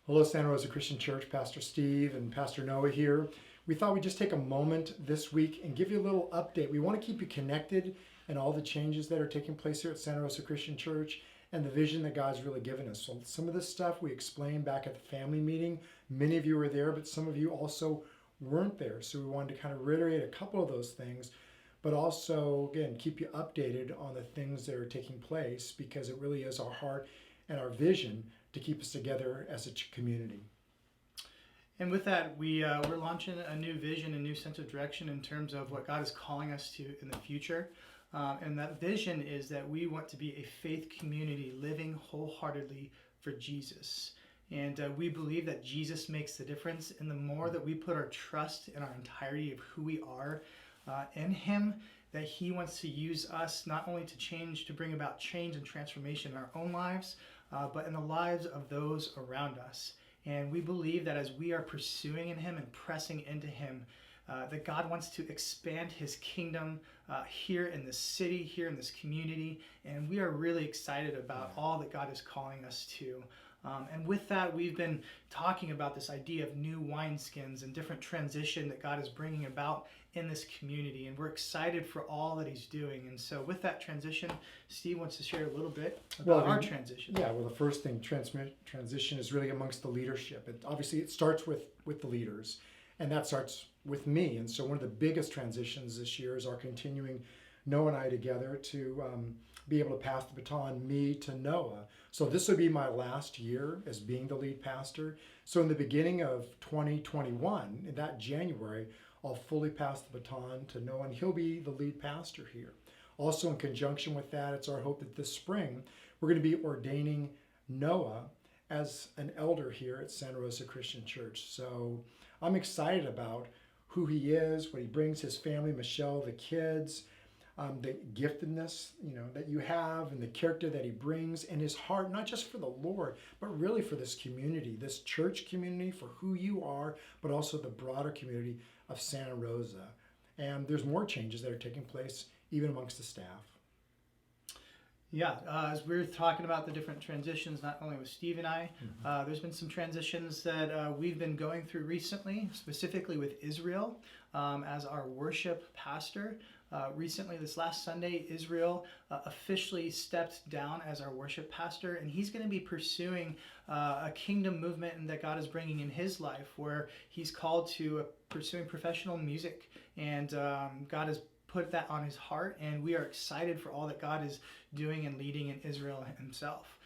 Hello, Santa Rosa Christian Church. Pastor Steve and Pastor Noah here. We thought we'd just take a moment this week and give you a little update. We want to keep you connected in all the changes that are taking place here at Santa Rosa Christian Church and the vision that God's really given us. So some of this stuff we explained back at the family meeting. Many of you were there, but some of you also weren't there. So we wanted to kind of reiterate a couple of those things, but also, again, keep you updated on the things that are taking place, because it really is our heart and our vision to keep us together as a community. And with that, we're launching a new vision, a new sense of direction in terms of what God is calling us to in the future. And that vision is that we want to be a faith community living wholeheartedly for Jesus. And we believe that Jesus makes the difference. And the more that we put our trust in our entirety of who we are in Him, that He wants to use us not only to bring about change and transformation in our own lives, but in the lives of those around us. And we believe that as we are pursuing in Him and pressing into Him, that God wants to expand His kingdom here in this city, here in this community. And we are really excited about all that God is calling us to. And with that, we've been talking about this idea of new wineskins and different transition that God is bringing about in this community. And we're excited for all that He's doing. And so with that transition, Steve wants to share a little bit about our transition. Yeah, well, the first thing, transition is really amongst the leadership. Obviously, it starts with the leaders, and that starts with me. And so one of the biggest transitions this year is our continuing Noah and I together to be able to pass the baton, me to Noah. So this will be my last year as being the lead pastor. So in the beginning of 2021, in that January, I'll fully pass the baton to Noah, and he'll be the lead pastor here. Also in conjunction with that, it's our hope that this spring, we're going to be ordaining Noah as an elder here at Santa Rosa Christian Church. So I'm excited about who he is, what he brings, his family, Michelle, the kids, the giftedness, that you have, and the character that he brings, and his heart, not just for the Lord, but really for this community, this church community, for who you are, but also the broader community of Santa Rosa. And there's more changes that are taking place even amongst the staff. Yeah, as we're talking about the different transitions, not only with Steve and I, there's been some transitions that we've been going through recently, specifically with Israel as our worship pastor. Recently, this last Sunday, Israel officially stepped down as our worship pastor, and he's going to be pursuing a kingdom movement that God is bringing in his life, where he's called to pursuing professional music, and God has put that on his heart, and we are excited for all that God is doing and leading in Israel himself.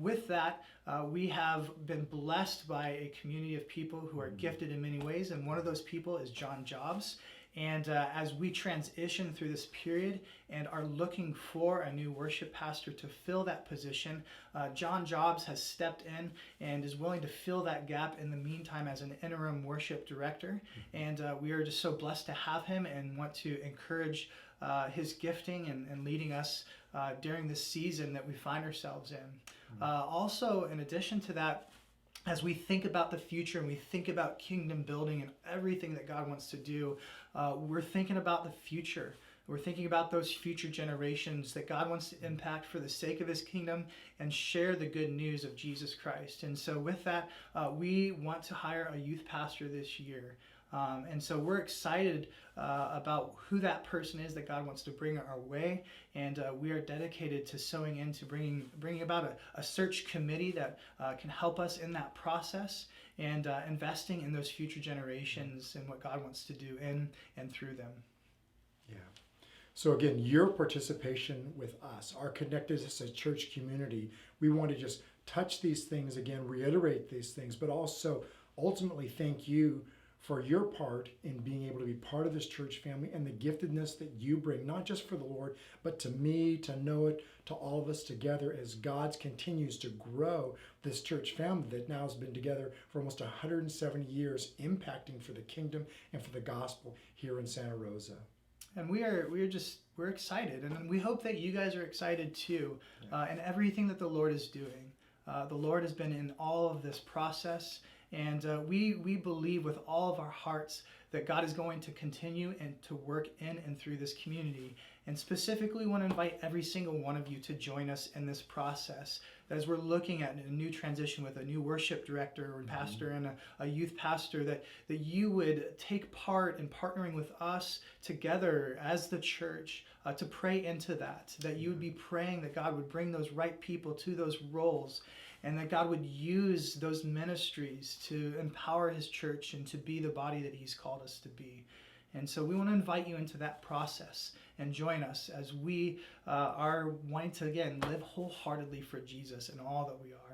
With that, we have been blessed by a community of people who are gifted in many ways, and one of those people is John Jobs. And as we transition through this period and are looking for a new worship pastor to fill that position, John Jobs has stepped in and is willing to fill that gap in the meantime as an interim worship director. And we are just so blessed to have him and want to encourage his gifting and leading us during this season that we find ourselves in. Also, in addition to that, as we think about the future and we think about kingdom building and everything that God wants to do, we're thinking about the future. We're thinking about those future generations that God wants to impact for the sake of His kingdom and share the good news of Jesus Christ. And so with that, we want to hire a youth pastor this year. And so we're excited about who that person is that God wants to bring our way, and we are dedicated to sowing into bringing about a search committee that can help us in that process, and investing in those future generations and what God wants to do in and through them. Yeah. So again, your participation with us, our connectedness as a church community, we want to just touch these things again, reiterate these things, but also ultimately thank you for your part in being able to be part of this church family and the giftedness that you bring, not just for the Lord, but to me, to Noah, to all of us together as God continues to grow this church family that now has been together for almost 170 years, impacting for the kingdom and for the gospel here in Santa Rosa. And we're excited, and we hope that you guys are excited too, in everything that the Lord is doing. The Lord has been in all of this process, And we believe with all of our hearts that God is going to continue and to work in and through this community. And specifically want to invite every single one of you to join us in this process. As we're looking at a new transition with a new worship director or pastor and a youth pastor, that you would take part in partnering with us together as the church to pray into that you would be praying that God would bring those right people to those roles, and that God would use those ministries to empower his church and to be the body that he's called us to be. And so we want to invite you into that process and join us as we are wanting to, again, live wholeheartedly for Jesus in all that we are.